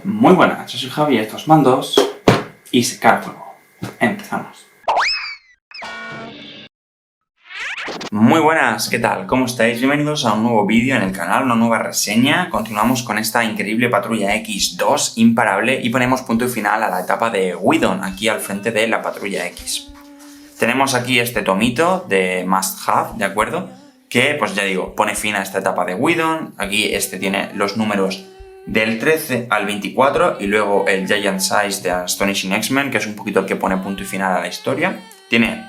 Muy buenas, yo soy Javi, estos mandos y secar fuego. Empezamos. Muy buenas, ¿qué tal? ¿Cómo estáis? Bienvenidos a un nuevo vídeo en el canal, una nueva reseña. Continuamos con esta increíble Patrulla X2 imparable y ponemos punto y final a la etapa de Whedon, aquí al frente de la Patrulla X. Tenemos aquí este tomito de Must Have, ¿de acuerdo? Que, pues ya digo, pone fin a esta etapa de Whedon. Aquí este tiene los números del 13 al 24 y luego el Giant Size de Astonishing X-Men, que es un poquito el que pone punto y final a la historia. Tiene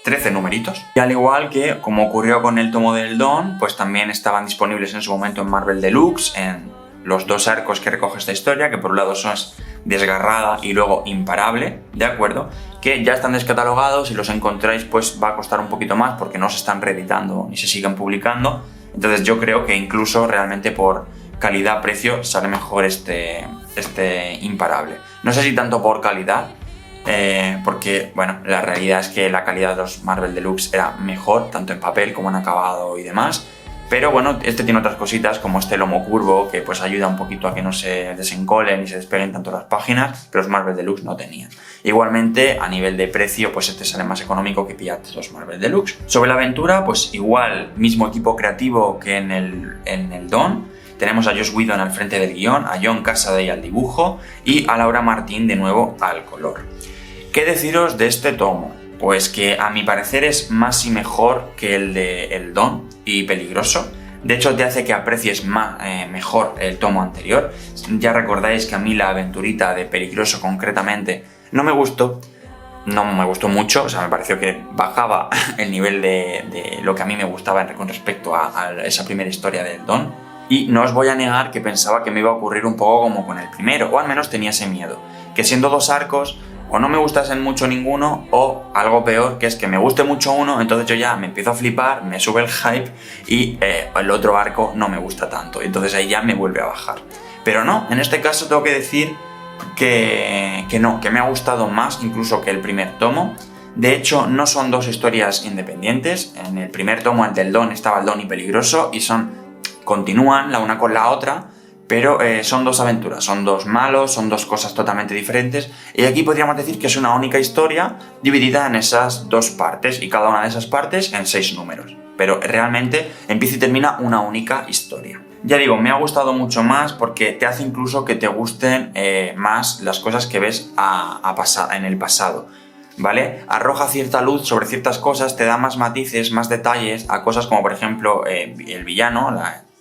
13 numeritos. Y al igual que, como ocurrió con el tomo del Dawn, pues también estaban disponibles en su momento en Marvel Deluxe, en los dos arcos que recoge esta historia, que por un lado son Desgarrada y luego Imparable, ¿de acuerdo? Que ya están descatalogados y los encontráis, pues va a costar un poquito más porque no se están reeditando ni se siguen publicando. Entonces yo creo que incluso realmente por calidad-precio sale mejor este Imparable. No sé si tanto por calidad, porque bueno, la realidad es que la calidad de los Marvel Deluxe era mejor, tanto en papel como en acabado y demás. Pero bueno, este tiene otras cositas como este lomo curvo que pues ayuda un poquito a que no se desencolen y se despeguen tanto las páginas, pero los Marvel Deluxe no tenían. Igualmente, a nivel de precio, pues este sale más económico que pillarte los Marvel Deluxe. Sobre la aventura, pues igual, mismo equipo creativo que en el Dawn. Tenemos a Joss Whedon al frente del guión, a John Cassaday al dibujo y a Laura Martín de nuevo al color. ¿Qué deciros de este tomo? Pues que a mi parecer es más y mejor que el de el Dawn y Peligroso. De hecho, te hace que aprecies mejor el tomo anterior. Ya recordáis que a mí la aventurita de Peligroso concretamente no me gustó mucho, o sea, me pareció que bajaba el nivel de lo que a mí me gustaba con respecto a esa primera historia del Dawn. Y no os voy a negar que pensaba que me iba a ocurrir un poco como con el primero, o al menos tenía ese miedo, que siendo dos arcos o no me gustasen mucho ninguno, o algo peor, que es que me guste mucho uno, entonces yo ya me empiezo a flipar, me sube el hype y el otro arco no me gusta tanto, entonces ahí ya me vuelve a bajar. Pero no, en este caso tengo que decir que me ha gustado más incluso que el primer tomo. De hecho, no son dos historias independientes. En el primer tomo, el del Dawn, estaba el Dawn y Peligroso y continúan la una con la otra, pero son dos aventuras, son dos malos, son dos cosas totalmente diferentes, y aquí podríamos decir que es una única historia dividida en esas dos partes, y cada una de esas partes en 6 números, pero realmente empieza y termina una única historia. Ya digo, me ha gustado mucho más porque te hace incluso que te gusten más las cosas que ves en el pasado, ¿vale? Arroja cierta luz sobre ciertas cosas, te da más matices, más detalles a cosas como por ejemplo el villano,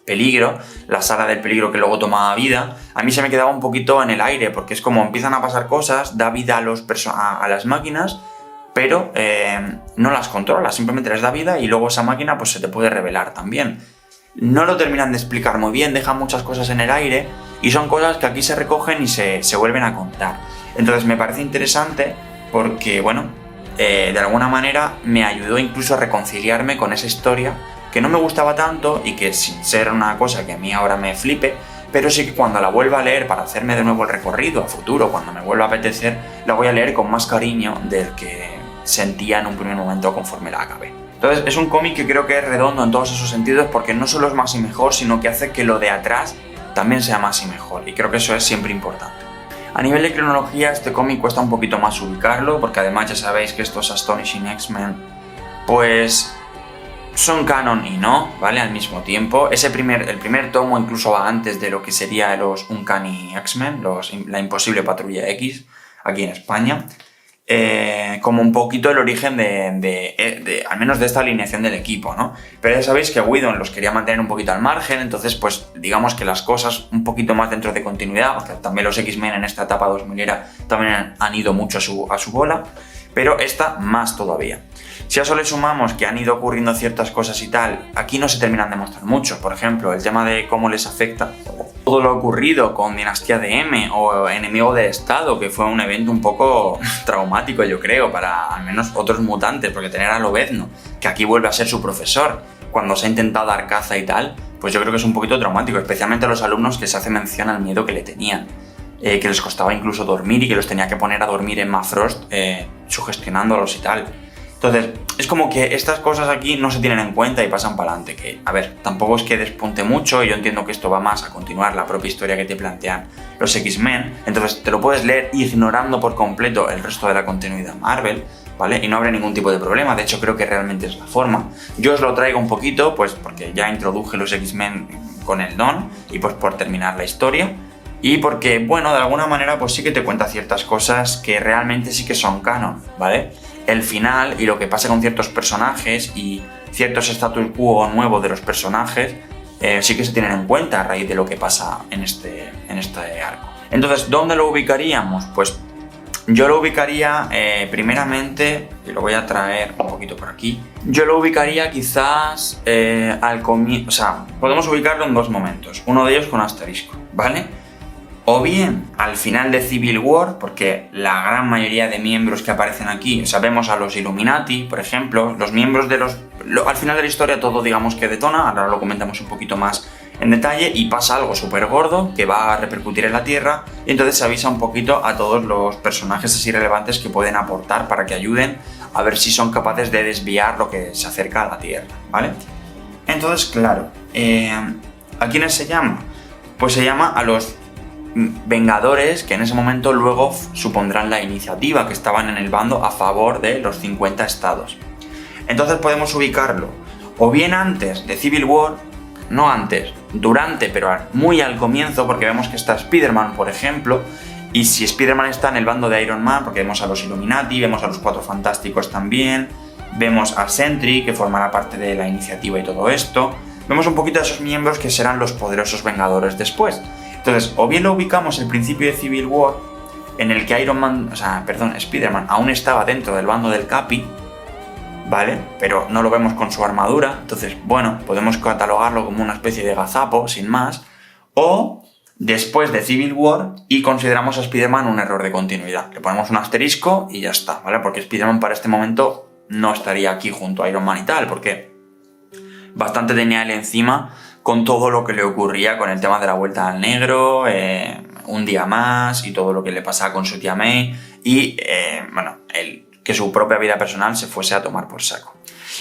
Peligro, la sala del peligro que luego tomaba vida. A mí se me quedaba un poquito en el aire porque es como empiezan a pasar cosas, da vida a las máquinas, pero no las controla, simplemente les da vida y luego esa máquina pues se te puede revelar también. No lo terminan de explicar muy bien, dejan muchas cosas en el aire y son cosas que aquí se recogen y se vuelven a contar. Entonces me parece interesante porque, bueno, de alguna manera me ayudó incluso a reconciliarme con esa historia que no me gustaba tanto y que sin ser una cosa que a mí ahora me flipe, pero sí que cuando la vuelva a leer para hacerme de nuevo el recorrido a futuro, cuando me vuelva a apetecer, la voy a leer con más cariño del que sentía en un primer momento conforme la acabé. Entonces es un cómic que creo que es redondo en todos esos sentidos porque no solo es más y mejor, sino que hace que lo de atrás también sea más y mejor, y creo que eso es siempre importante. A nivel de cronología, este cómic cuesta un poquito más ubicarlo, porque además ya sabéis que estos Astonishing X-Men pues son canon y no, ¿vale? Al mismo tiempo. El primer tomo incluso va antes de lo que sería los Uncanny X-Men, la imposible Patrulla X, aquí en España. Como un poquito el origen al menos de esta alineación del equipo, ¿no? Pero ya sabéis que Whedon los quería mantener un poquito al margen, entonces pues digamos que las cosas un poquito más dentro de continuidad, porque también los X-Men en esta etapa 2000era también han ido mucho a su bola, pero esta más todavía. Si a eso le sumamos que han ido ocurriendo ciertas cosas y tal, aquí no se terminan de mostrar mucho. Por ejemplo, el tema de cómo les afecta todo lo ocurrido con Dinastía de M o Enemigo del Estado, que fue un evento un poco traumático, yo creo, para al menos otros mutantes, porque tener a Lobezno, que aquí vuelve a ser su profesor, cuando se ha intentado dar caza y tal, pues yo creo que es un poquito traumático, especialmente a los alumnos que se hace mención al miedo que le tenían. Que les costaba incluso dormir y que los tenía que poner a dormir en Emma Frost, sugestionándolos y tal. Entonces, es como que estas cosas aquí no se tienen en cuenta y pasan para adelante, que, a ver, tampoco es que despunte mucho, y yo entiendo que esto va más a continuar la propia historia que te plantean los X-Men, entonces te lo puedes leer ignorando por completo el resto de la continuidad Marvel, ¿vale? Y no habrá ningún tipo de problema, de hecho creo que realmente es la forma. Yo os lo traigo un poquito, pues porque ya introduje los X-Men con el Don, y pues por terminar la historia, y porque, bueno, de alguna manera pues sí que te cuenta ciertas cosas que realmente sí que son canon, ¿vale? El final y lo que pasa con ciertos personajes y ciertos status quo nuevos de los personajes sí que se tienen en cuenta a raíz de lo que pasa en este arco. Entonces, ¿dónde lo ubicaríamos? Pues yo lo ubicaría primeramente, y lo voy a traer un poquito por aquí, yo lo ubicaría quizás al comienzo, o sea, podemos ubicarlo en dos momentos, uno de ellos con asterisco, ¿vale? O bien al final de Civil War, porque la gran mayoría de miembros que aparecen aquí, sabemos a los Illuminati, por ejemplo, los miembros de al final de la historia todo digamos que detona, ahora lo comentamos un poquito más en detalle, y pasa algo súper gordo que va a repercutir en la Tierra, y entonces se avisa un poquito a todos los personajes así relevantes que pueden aportar para que ayuden a ver si son capaces de desviar lo que se acerca a la Tierra, ¿vale? Entonces, claro, ¿a quiénes se llama? Pues se llama a los Vengadores, que en ese momento luego supondrán la iniciativa, que estaban en el bando a favor de los 50 estados. Entonces podemos ubicarlo o bien antes de Civil War, no antes, durante, pero muy al comienzo, porque vemos que está Spider-Man, por ejemplo, y si Spider-Man está en el bando de Iron Man, porque vemos a los Illuminati, vemos a los Cuatro Fantásticos también, vemos a Sentry, que formará parte de la iniciativa y todo esto, vemos un poquito a esos miembros que serán los poderosos Vengadores después. Entonces, o bien lo ubicamos el principio de Civil War, en el que Spider-Man aún estaba dentro del bando del Capi, ¿vale? Pero no lo vemos con su armadura, entonces, bueno, podemos catalogarlo como una especie de gazapo, sin más, o después de Civil War y consideramos a Spider-Man un error de continuidad. Le ponemos un asterisco y ya está, ¿vale? Porque Spider-Man para este momento no estaría aquí junto a Iron Man y tal, porque bastante tenía él encima con todo lo que le ocurría con el tema de la vuelta al negro, un día más y todo lo que le pasaba con su tía May y, que su propia vida personal se fuese a tomar por saco.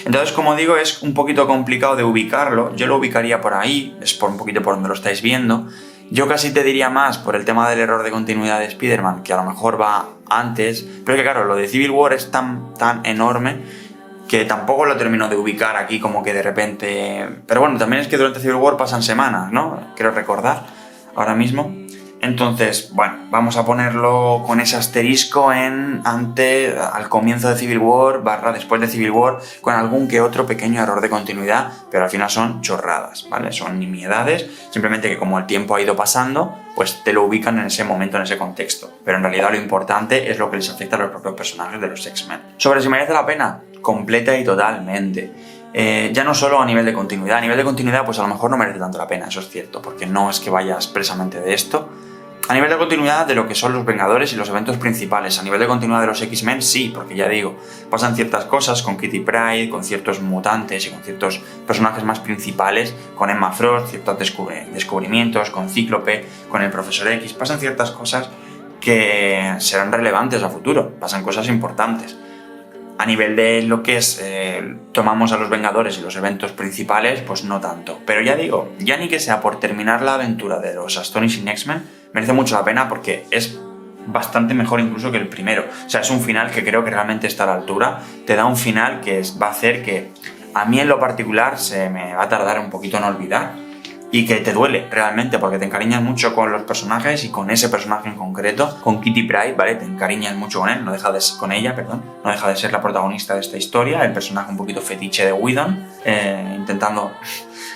Entonces, como digo, es un poquito complicado de ubicarlo. Yo lo ubicaría por ahí, es por un poquito por donde lo estáis viendo. Yo casi te diría más por el tema del error de continuidad de Spider-Man, que a lo mejor va antes, pero que claro, lo de Civil War es tan enorme que tampoco lo termino de ubicar aquí como que de repente... Pero bueno, también es que durante Civil War pasan semanas, ¿no? Quiero recordar ahora mismo. Entonces, bueno, vamos a ponerlo con ese asterisco al comienzo de Civil War / después de Civil War, con algún que otro pequeño error de continuidad, pero al final son chorradas, ¿vale? Son nimiedades, simplemente que como el tiempo ha ido pasando, pues te lo ubican en ese momento, en ese contexto. Pero en realidad lo importante es lo que les afecta a los propios personajes de los X-Men. Sobre si merece la pena, completa y totalmente. Ya no solo a nivel de continuidad pues a lo mejor no merece tanto la pena, eso es cierto, porque no es que vaya expresamente de esto. A nivel de continuidad de lo que son los Vengadores y los eventos principales, a nivel de continuidad de los X-Men sí, porque ya digo, pasan ciertas cosas con Kitty Pryde, con ciertos mutantes y con ciertos personajes más principales, con Emma Frost, ciertos descubrimientos, con Cíclope, con el Profesor X, pasan ciertas cosas que serán relevantes a futuro, pasan cosas importantes. A nivel de lo que es, tomamos a los Vengadores y los eventos principales, pues no tanto. Pero ya digo, ya ni que sea por terminar la aventura de los Astonishing X-Men, merece mucho la pena porque es bastante mejor incluso que el primero. O sea, es un final que creo que realmente está a la altura. Te da un final que va a hacer que a mí en lo particular se me va a tardar un poquito en olvidar. Y que te duele realmente porque te encariñas mucho con los personajes y con ese personaje en concreto, con Kitty Pryde, ¿vale? Te encariñas mucho con él, no deja de ser la protagonista de esta historia, el personaje un poquito fetiche de Whedon, intentando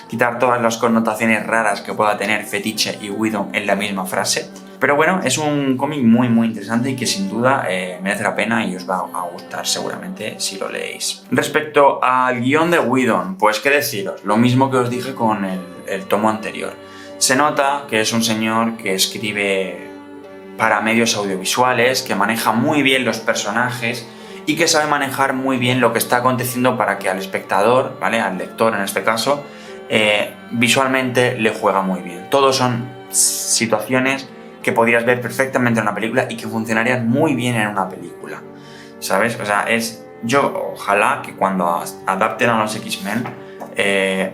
quitar todas las connotaciones raras que pueda tener fetiche y Whedon en la misma frase. Pero bueno, es un cómic muy muy interesante y que sin duda merece la pena y os va a gustar seguramente si lo leéis. Respecto al guión de Whedon, pues qué deciros, lo mismo que os dije con el tomo anterior. Se nota que es un señor que escribe para medios audiovisuales, que maneja muy bien los personajes y que sabe manejar muy bien lo que está aconteciendo para que al espectador, ¿vale? Al lector en este caso, visualmente le juega muy bien. Todos son situaciones que podrías ver perfectamente en una película y que funcionarían muy bien en una película, ¿sabes? O sea, es yo ojalá que cuando adapten a los X-Men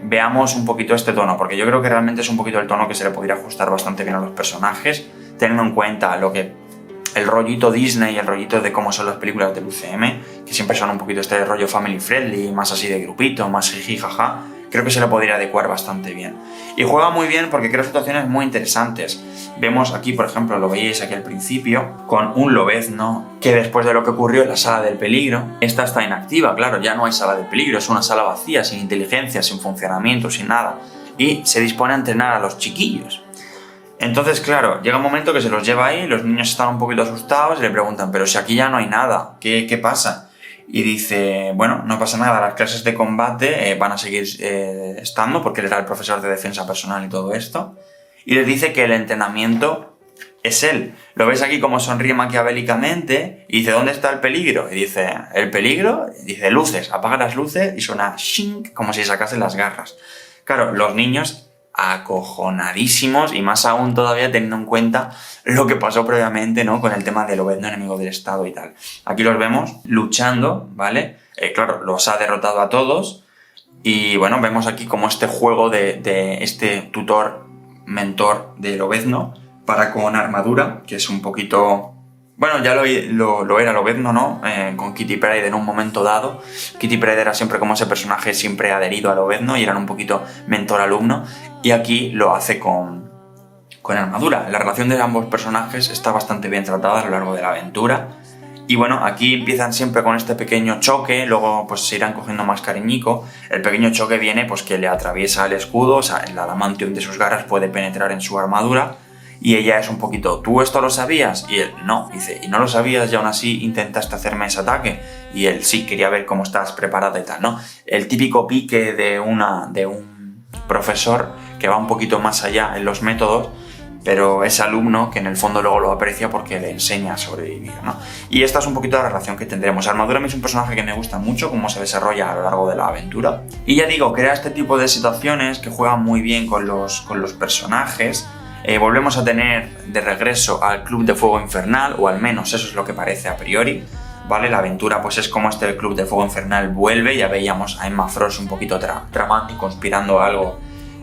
veamos un poquito este tono, porque yo creo que realmente es un poquito el tono que se le podría ajustar bastante bien a los personajes, teniendo en cuenta el rollito Disney y el rollito de cómo son las películas del UCM, que siempre son un poquito este rollo family friendly, más así de grupito, más jiji jaja. Creo que se le podría adecuar bastante bien. Y juega muy bien porque crea situaciones muy interesantes. Vemos aquí, por ejemplo, lo veíais aquí al principio, con un Lobezno que después de lo que ocurrió en la sala del peligro, esta está inactiva, claro, ya no hay sala del peligro, es una sala vacía, sin inteligencia, sin funcionamiento, sin nada. Y se dispone a entrenar a los chiquillos. Entonces, claro, llega un momento que se los lleva ahí, los niños están un poquito asustados y le preguntan, pero si aquí ya no hay nada, ¿qué pasa? Y dice, bueno, no pasa nada, las clases de combate van a seguir estando porque él era el profesor de defensa personal y todo esto. Y les dice que el entrenamiento es él. Lo ves aquí como sonríe maquiavélicamente y dice, ¿dónde está el peligro? Y dice, ¿el peligro? Y dice, luces, apaga las luces y suena shink, como si sacasen las garras. Claro, los niños acojonadísimos y más aún todavía teniendo en cuenta lo que pasó previamente, ¿no? Con el tema del Lobezno, enemigo del Estado y tal. Aquí los vemos luchando, ¿vale? Claro, los ha derrotado a todos y bueno, vemos aquí como este juego de este tutor, mentor de Lobezno para con armadura, que es un poquito... Bueno, ya lo era Lobezno, ¿no? Con Kitty Pryde en un momento dado. Kitty Pryde era siempre como ese personaje siempre adherido a Lobezno y eran un poquito mentor-alumno. Y aquí lo hace con armadura. La relación de ambos personajes está bastante bien tratada a lo largo de la aventura. Y bueno, aquí empiezan siempre con este pequeño choque, luego pues se irán cogiendo más cariñico. El pequeño choque viene pues que le atraviesa el escudo, o sea, el adamantium de sus garras puede penetrar en su armadura. Y ella es un poquito, ¿tú esto lo sabías? Y él, no. Dice, ¿y no lo sabías y aún así intentaste hacerme ese ataque? Y él, sí, quería ver cómo estás preparada y tal, ¿no? El típico pique de un profesor que va un poquito más allá en los métodos, pero es alumno que en el fondo luego lo aprecia porque le enseña a sobrevivir, ¿no? Y esta es un poquito la relación que tendremos. Armadura es un personaje que me gusta mucho, cómo se desarrolla a lo largo de la aventura. Y ya digo, crea este tipo de situaciones que juegan muy bien con los personajes. Volvemos a tener de regreso al Club de Fuego Infernal, o al menos eso es lo que parece a priori, ¿vale? La aventura pues es como este Club de Fuego Infernal vuelve, ya veíamos a Emma Frost un poquito tramando y conspirando algo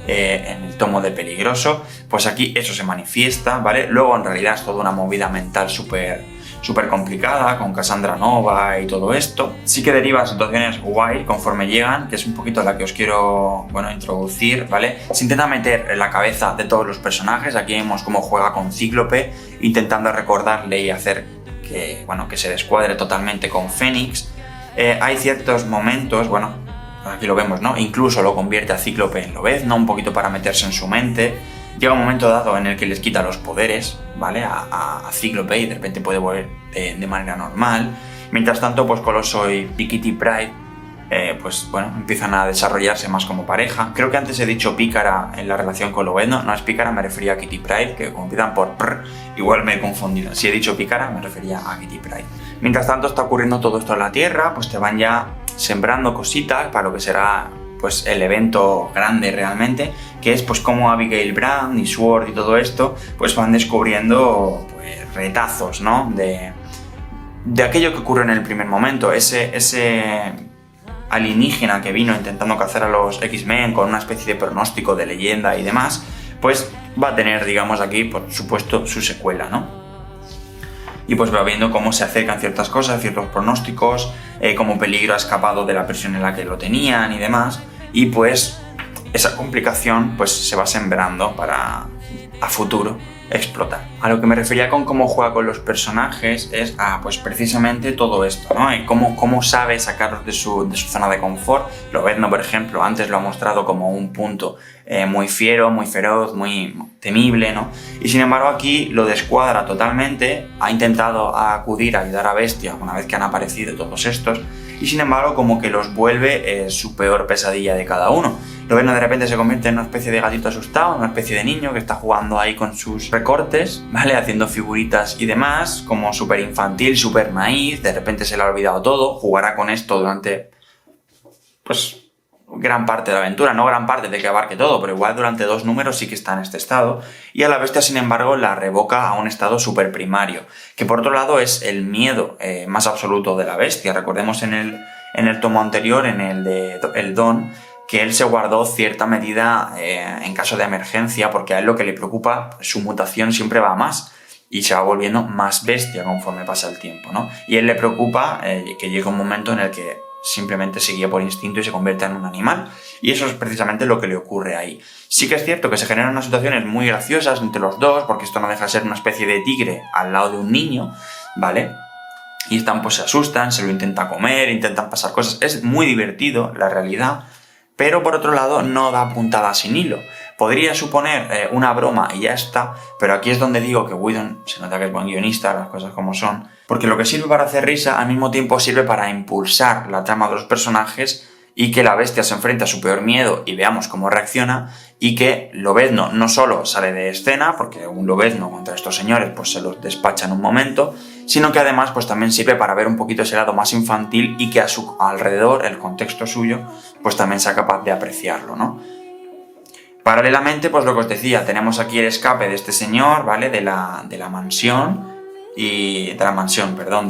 en el tomo de Peligroso, pues aquí eso se manifiesta, ¿vale? Luego en realidad es toda una movida mental súper complicada, con Cassandra Nova y todo esto. Sí que deriva situaciones guay conforme llegan, que es un poquito la que os quiero, bueno, introducir, ¿vale? Se intenta meter en la cabeza de todos los personajes. Aquí vemos cómo juega con Cíclope, intentando recordarle y hacer que, bueno, que se descuadre totalmente con Fénix. Hay ciertos momentos, bueno, aquí lo vemos, ¿no? Incluso lo convierte a Cíclope en Lobezno, un poquito para meterse en su mente. Llega un momento dado en el que les quita los poderes, ¿vale? A Cíclope y de repente puede volver de manera normal. Mientras tanto, pues Coloso y Kitty Pryde, pues bueno, empiezan a desarrollarse más como pareja. Creo que antes he dicho pícara en la relación con Lobezno. No es pícara, me refería a Kitty Pryde, que como empiezan por prr, igual me he confundido. Si he dicho pícara, me refería a Kitty Pryde. Mientras tanto está ocurriendo todo esto en la Tierra, pues te van ya sembrando cositas para lo que será pues el evento grande realmente, que es pues como Abigail Brand y Sword y todo esto pues van descubriendo pues retazos, ¿no? de aquello que ocurre en el primer momento, ese alienígena que vino intentando cazar a los X-Men con una especie de pronóstico de leyenda y demás, pues va a tener, digamos, aquí por supuesto su secuela, ¿no? Y pues va viendo cómo se acercan ciertas cosas, ciertos pronósticos, cómo Peligro ha escapado de la prisión en la que lo tenían y demás, y pues esa complicación pues se va sembrando para a futuro explotar. A lo que me refería con cómo juega con los personajes es pues precisamente todo esto, ¿no? Y cómo sabe sacarlos de su zona de confort. Lobezno, por ejemplo, antes lo ha mostrado como un punto muy fiero, muy feroz, muy temible, ¿no? Y sin embargo aquí lo descuadra totalmente, ha intentado acudir a ayudar a Bestia una vez que han aparecido todos estos, y sin embargo como que los vuelve su peor pesadilla de cada uno. Lobezno de repente se convierte en una especie de gatito asustado, una especie de niño que está jugando ahí con sus recortes, ¿vale? Haciendo figuritas y demás, como súper infantil, súper naif, de repente se le ha olvidado todo, jugará con esto durante, pues, gran parte de la aventura, no gran parte de que abarque todo, pero igual durante 2 números sí que está en este estado, y a la bestia, sin embargo, la revoca a un estado super primario, que por otro lado es el miedo más absoluto de la bestia. Recordemos en el tomo anterior, en el de El Don, que él se guardó cierta medida en caso de emergencia, porque a él lo que le preocupa, su mutación siempre va a más, y se va volviendo más bestia conforme pasa el tiempo, ¿no? Y a él le preocupa que llegue un momento en el que simplemente se guía por instinto y se convierta en un animal. Y eso es precisamente lo que le ocurre ahí. Sí que es cierto que se generan unas situaciones muy graciosas entre los dos, porque esto no deja de ser una especie de tigre al lado de un niño, ¿vale? Y están, pues se asustan, se lo intentan comer, intentan pasar cosas. Es muy divertido, la realidad, pero por otro lado no da puntada sin hilo. Podría suponer una broma y ya está, pero aquí es donde digo que Whedon se nota que es buen guionista, las cosas como son, porque lo que sirve para hacer risa al mismo tiempo sirve para impulsar la trama de los personajes y que la bestia se enfrente a su peor miedo y veamos cómo reacciona, y que Lobezno no solo sale de escena, porque un Lobezno contra estos señores pues se los despacha en un momento, sino que además pues también sirve para ver un poquito ese lado más infantil y que a su alrededor, el contexto suyo, pues también sea capaz de apreciarlo, ¿no? Paralelamente, pues lo que os decía, tenemos aquí el escape de este señor, ¿vale? De la mansión, de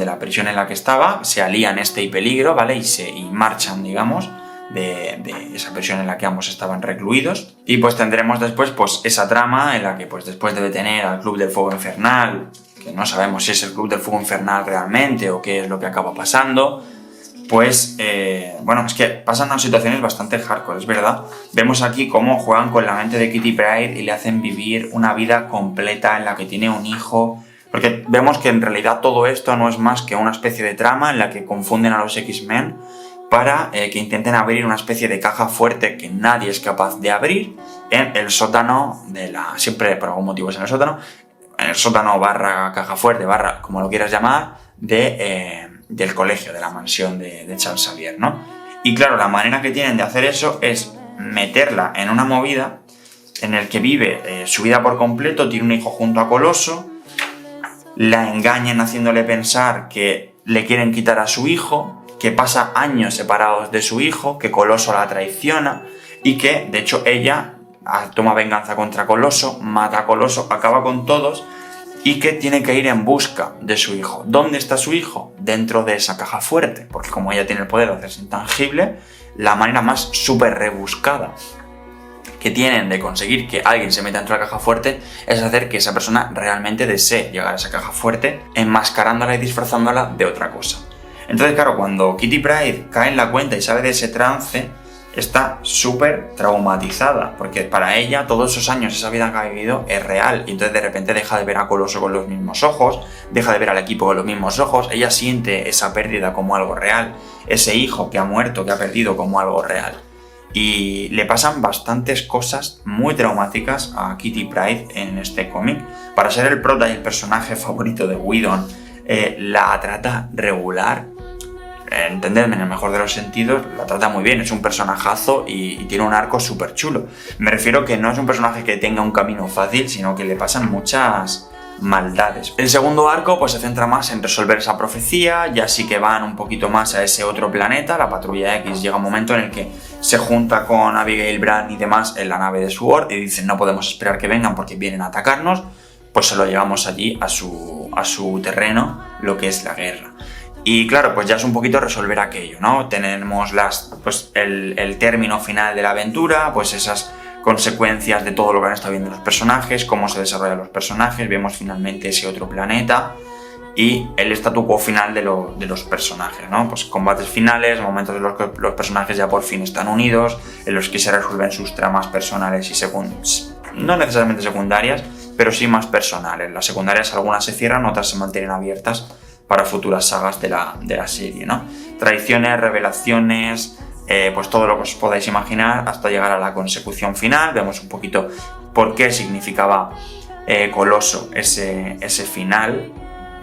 la prisión en la que estaba, se alían este y peligro, ¿vale? Y marchan, digamos, de esa prisión en la que ambos estaban recluidos. Y pues tendremos después pues esa trama en la que pues después de detener al Club del Fuego Infernal, que no sabemos si es el Club del Fuego Infernal realmente o qué es lo que acaba pasando, pues, bueno, es que pasan a situaciones bastante hardcore, es verdad. Vemos aquí cómo juegan con la mente de Kitty Pryde y le hacen vivir una vida completa en la que tiene un hijo, porque vemos que en realidad todo esto no es más que una especie de trama en la que confunden a los X-Men para que intenten abrir una especie de caja fuerte que nadie es capaz de abrir en el sótano siempre por algún motivo es en el sótano barra caja fuerte, barra como lo quieras llamar, del colegio, de la mansión de Charles Xavier, ¿no? Y claro, la manera que tienen de hacer eso es meterla en una movida en el que vive su vida por completo, tiene un hijo junto a Coloso, la engañan haciéndole pensar que le quieren quitar a su hijo, que pasa años separados de su hijo, que Coloso la traiciona y que, de hecho, ella toma venganza contra Coloso, mata a Coloso, acaba con todos, y que tiene que ir en busca de su hijo. ¿Dónde está su hijo? Dentro de esa caja fuerte, porque como ella tiene el poder de hacerse intangible, la manera más súper rebuscada que tienen de conseguir que alguien se meta dentro de la caja fuerte es hacer que esa persona realmente desee llegar a esa caja fuerte, enmascarándola y disfrazándola de otra cosa. Entonces, claro, cuando Kitty Pryde cae en la cuenta y sale de ese trance, está súper traumatizada, porque para ella todos esos años, esa vida que ha vivido es real, y entonces de repente deja de ver a Coloso con los mismos ojos, deja de ver al equipo con los mismos ojos, ella siente esa pérdida como algo real, ese hijo que ha muerto, que ha perdido como algo real. Y le pasan bastantes cosas muy traumáticas a Kitty Pryde en este cómic. Para ser el prota y el personaje favorito de Whedon, la trata regular. Entendedme, en el mejor de los sentidos, la trata muy bien, es un personajazo y tiene un arco súper chulo. Me refiero que no es un personaje que tenga un camino fácil, sino que le pasan muchas maldades. El segundo arco pues se centra más en resolver esa profecía, ya sí que van un poquito más a ese otro planeta, la Patrulla X. Llega un momento en el que se junta con Abigail Brand y demás en la nave de Sword y dicen no podemos esperar que vengan porque vienen a atacarnos, pues se lo llevamos allí a su terreno, lo que es la guerra. Y claro, pues ya es un poquito resolver aquello, ¿no? Tenemos el término final de la aventura, pues esas consecuencias de todo lo que han estado viendo los personajes, cómo se desarrollan los personajes, vemos finalmente ese otro planeta y el statu quo final de los personajes, ¿no? Pues combates finales, momentos en los que los personajes ya por fin están unidos, en los que se resuelven sus tramas personales y no necesariamente secundarias, pero sí más personales. Las secundarias algunas se cierran, otras se mantienen abiertas para futuras sagas de la serie, ¿no? Traiciones, revelaciones, pues todo lo que os podáis imaginar hasta llegar a la consecución final. Vemos un poquito por qué significaba Coloso ese final,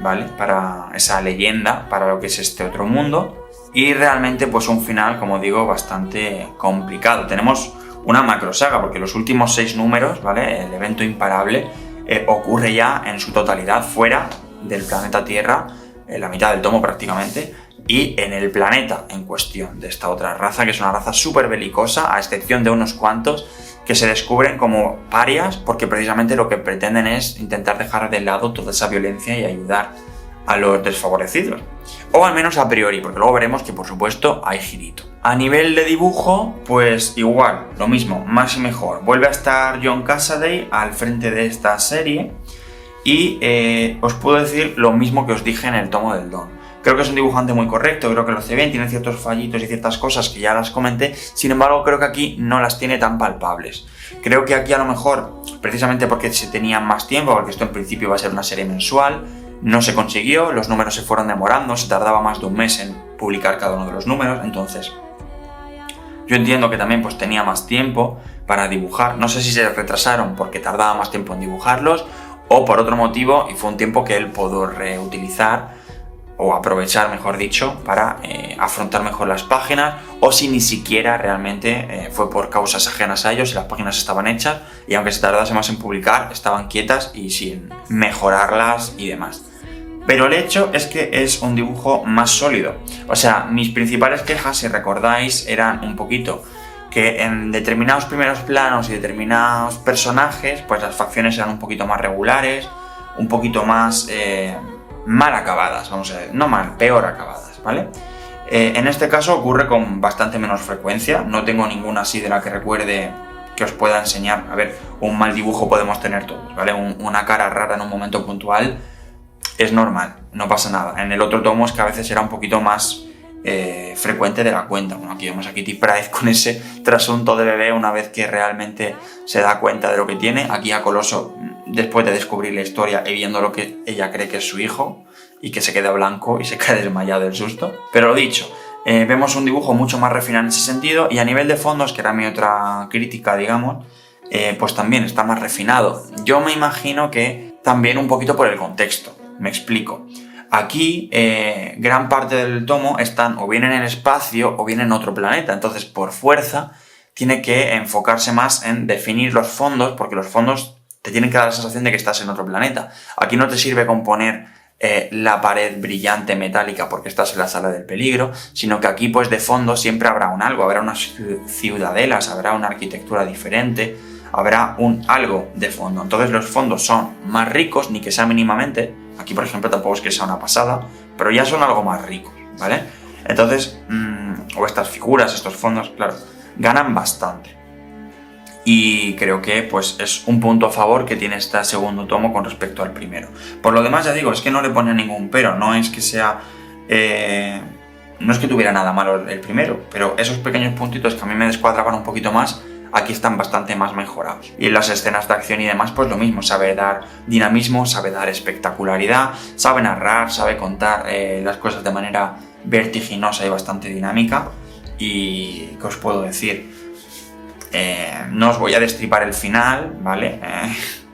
¿vale? Para esa leyenda, para lo que es este otro mundo. Y realmente pues un final, como digo, bastante complicado. Tenemos una macrosaga, porque los últimos 6 números, ¿vale? El evento imparable ocurre ya en su totalidad fuera del planeta Tierra, en la mitad del tomo prácticamente, y en el planeta en cuestión de esta otra raza, que es una raza súper belicosa, a excepción de unos cuantos que se descubren como parias porque precisamente lo que pretenden es intentar dejar de lado toda esa violencia y ayudar a los desfavorecidos. O al menos a priori, porque luego veremos que por supuesto hay girito. A nivel de dibujo, pues igual, lo mismo, más y mejor. Vuelve a estar John Cassaday al frente de esta serie y os puedo decir lo mismo que os dije en el tomo del Don. Creo que es un dibujante muy correcto, creo que lo hace bien, tiene ciertos fallitos y ciertas cosas que ya las comenté, sin embargo creo que aquí no las tiene tan palpables. Creo que aquí a lo mejor, precisamente porque se tenía más tiempo, porque esto en principio iba a ser una serie mensual, no se consiguió, los números se fueron demorando, se tardaba más de un mes en publicar cada uno de los números, entonces yo entiendo que también pues tenía más tiempo para dibujar, no sé si se retrasaron porque tardaba más tiempo en dibujarlos o por otro motivo y fue un tiempo que él pudo reutilizar o aprovechar, mejor dicho, para afrontar mejor las páginas, o si ni siquiera realmente fue por causas ajenas a ellos y las páginas estaban hechas y aunque se tardase más en publicar, estaban quietas y sin mejorarlas y demás. Pero el hecho es que es un dibujo más sólido. O sea, mis principales quejas, si recordáis, eran un poquito que en determinados primeros planos y determinados personajes, pues las facciones eran un poquito más regulares, un poquito más mal acabadas, vamos a ver, no mal, peor acabadas, ¿vale? En este caso ocurre con bastante menos frecuencia, no tengo ninguna así de la que recuerde que os pueda enseñar. A ver, un mal dibujo podemos tener todos, ¿vale? Una cara rara en un momento puntual es normal, no pasa nada. En el otro tomo es que a veces era un poquito más frecuente de la cuenta. Bueno, aquí vemos a Kitty Pryde con ese trasunto de bebé una vez que realmente se da cuenta de lo que tiene. Aquí a Coloso, después de descubrir la historia y viendo lo que ella cree que es su hijo y que se queda blanco y se cae desmayado del susto. Pero lo dicho, vemos un dibujo mucho más refinado en ese sentido y a nivel de fondos, que era mi otra crítica, digamos, pues también está más refinado. Yo me imagino que también un poquito por el contexto, me explico. Aquí gran parte del tomo están o bien en el espacio o bien en otro planeta, entonces por fuerza tiene que enfocarse más en definir los fondos, porque los fondos te tienen que dar la sensación de que estás en otro planeta. Aquí no te sirve con poner la pared brillante metálica porque estás en la sala del peligro, sino que aquí pues de fondo siempre habrá un algo, habrá unas ciudadelas, habrá una arquitectura diferente, habrá un algo de fondo. Entonces los fondos son más ricos, ni que sea mínimamente. Aquí, por ejemplo, tampoco es que sea una pasada, pero ya son algo más ricos, ¿vale? Entonces, o estas figuras, estos fondos, claro, ganan bastante. Y creo que pues es un punto a favor que tiene este segundo tomo con respecto al primero. Por lo demás, ya digo, es que no le pone ningún pero, no es que sea... no es que tuviera nada malo el primero, pero esos pequeños puntitos que a mí me descuadraban un poquito más, aquí están bastante más mejorados. Y en las escenas de acción y demás, pues lo mismo, sabe dar dinamismo, sabe dar espectacularidad, sabe narrar, sabe contar las cosas de manera vertiginosa y bastante dinámica. Y, ¿qué os puedo decir? No os voy a destripar el final, ¿vale?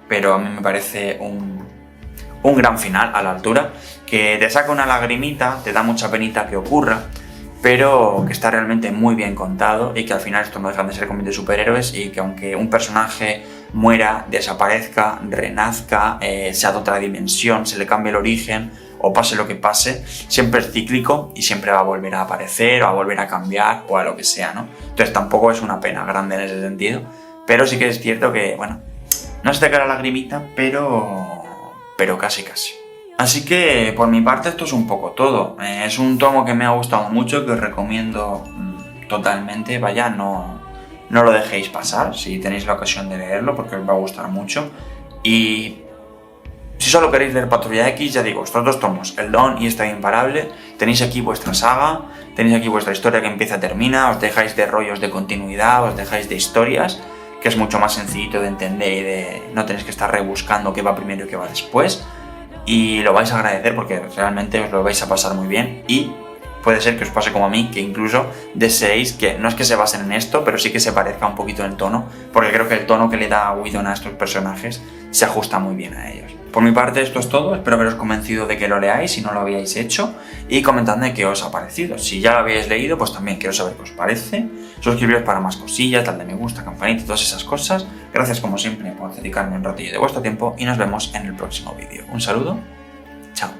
Pero a mí me parece un gran final a la altura, que te saca una lagrimita, te da mucha penita que ocurra, pero que está realmente muy bien contado y que al final esto no dejan de ser cómics de superhéroes y que aunque un personaje muera, desaparezca, renazca, sea de otra dimensión, se le cambie el origen o pase lo que pase, siempre es cíclico y siempre va a volver a aparecer o a volver a cambiar o a lo que sea, ¿no? Entonces tampoco es una pena grande en ese sentido, pero sí que es cierto que, bueno, no se te cae la lagrimita, pero casi. Así que por mi parte esto es un poco todo. Es un tomo que me ha gustado mucho, que os recomiendo totalmente. Vaya, no lo dejéis pasar si tenéis la ocasión de leerlo porque os va a gustar mucho. Y si solo queréis leer Patrulla X, ya digo, estos dos tomos, el Dawn y esta Imparable, tenéis aquí vuestra saga, tenéis aquí vuestra historia que empieza y termina, os dejáis de rollos de continuidad, os dejáis de historias, que es mucho más sencillito de entender y de no tenéis que estar rebuscando qué va primero y qué va después. Y lo vais a agradecer porque realmente os lo vais a pasar muy bien y puede ser que os pase como a mí, que incluso deseéis que no es que se basen en esto, pero sí que se parezca un poquito en el tono, porque creo que el tono que le da Whedon a estos personajes se ajusta muy bien a ellos. Por mi parte esto es todo, espero haberos convencido de que lo leáis si no lo habíais hecho y comentadme qué os ha parecido. Si ya lo habéis leído, pues también quiero saber qué os parece. Suscribiros para más cosillas, darle me gusta, campanita, todas esas cosas. Gracias como siempre por dedicarme un ratillo de vuestro tiempo y nos vemos en el próximo vídeo. Un saludo, chao.